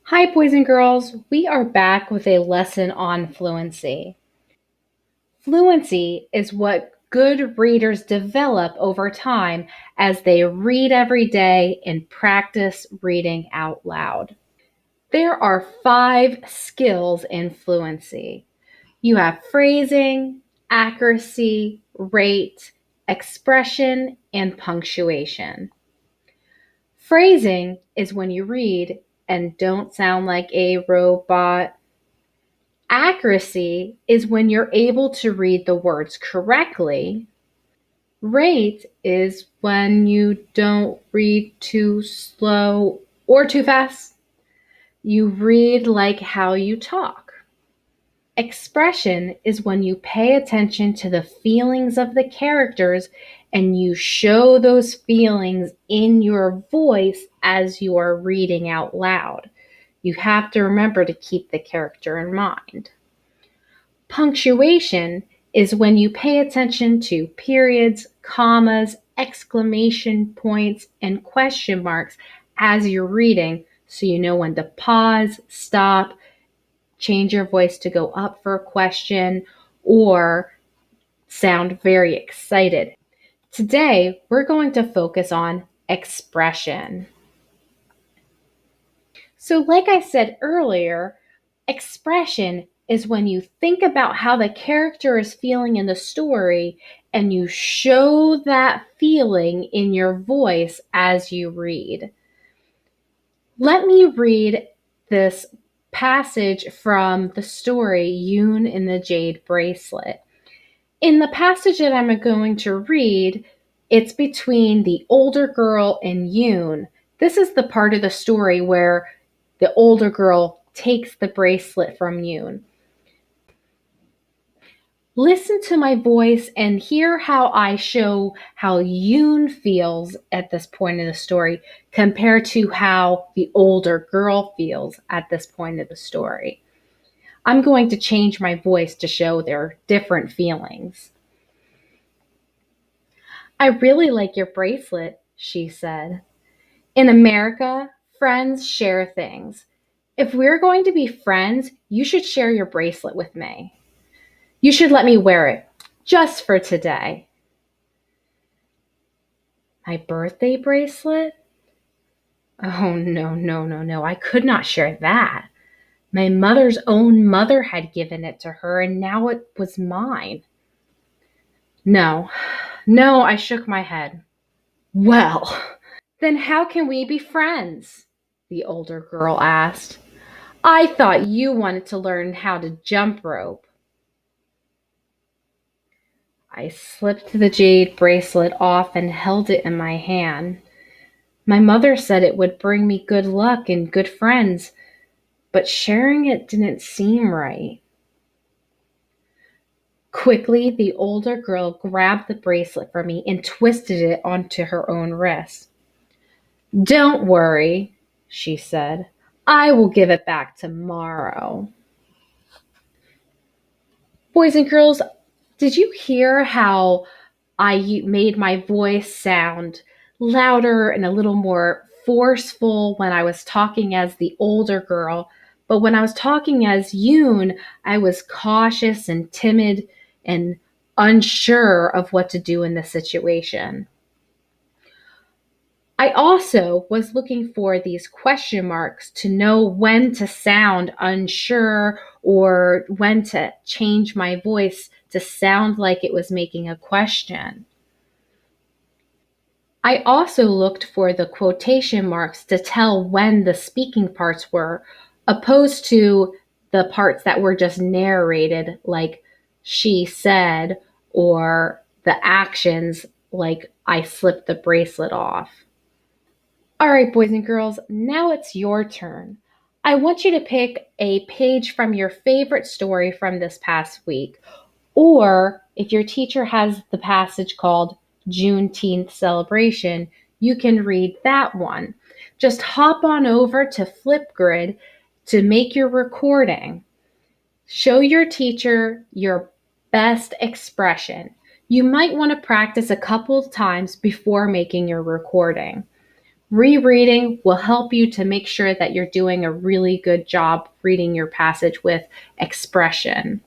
Hi, boys and girls. We are back with a lesson on fluency. Fluency is what good readers develop over time as they read every day and practice reading out loud. There are 5 skills in fluency. You have phrasing, accuracy, rate, expression, and punctuation. Phrasing is when you read and don't sound like a robot. Accuracy is when you're able to read the words correctly. Rate is when you don't read too slow or too fast. You read like how you talk. Expression is when you pay attention to the feelings of the characters and you show those feelings in your voice as you are reading out loud. You have to remember to keep the character in mind. Punctuation is when you pay attention to periods, commas, exclamation points, and question marks as you're reading so you know when to pause, stop, change your voice to go up for a question, or sound very excited. Today, we're going to focus on expression. So, like I said earlier, expression is when you think about how the character is feeling in the story and you show that feeling in your voice as you read. Let me read this passage from the story Yoon and the Jade Bracelet. In the passage that I'm going to read, it's between the older girl and Yoon. This is the part of the story where the older girl takes the bracelet from Yoon. Listen to my voice and hear how I show how Yoon feels at this point in the story compared to how the older girl feels at this point of the story. I'm going to change my voice to show their different feelings. I really like your bracelet, she said. In America, friends share things. If we're going to be friends, you should share your bracelet with me. You should let me wear it, just for today. My birthday bracelet? Oh, no, no, no, no. I could not share that. My mother's own mother had given it to her, and now it was mine. No, no, I shook my head. Well, then how can we be friends? The older girl asked. I thought you wanted to learn how to jump rope. I slipped the jade bracelet off and held it in my hand. My mother said it would bring me good luck and good friends, but sharing it didn't seem right. Quickly, the older girl grabbed the bracelet from me and twisted it onto her own wrist. Don't worry, she said. I will give it back tomorrow. Boys and girls, did you hear how I made my voice sound louder and a little more forceful when I was talking as the older girl? But when I was talking as Yoon, I was cautious and timid and unsure of what to do in the situation. I also was looking for these question marks to know when to sound unsure or when to change my voice to sound like it was making a question. I also looked for the quotation marks to tell when the speaking parts were, opposed to the parts that were just narrated, like she said, or the actions, like I slipped the bracelet off. All right, boys and girls, now it's your turn. I want you to pick a page from your favorite story from this past week. Or if your teacher has the passage called Juneteenth Celebration, you can read that one. Just hop on over to Flipgrid to make your recording. Show your teacher your best expression. You might want to practice a couple of times before making your recording. Rereading will help you to make sure that you're doing a really good job reading your passage with expression.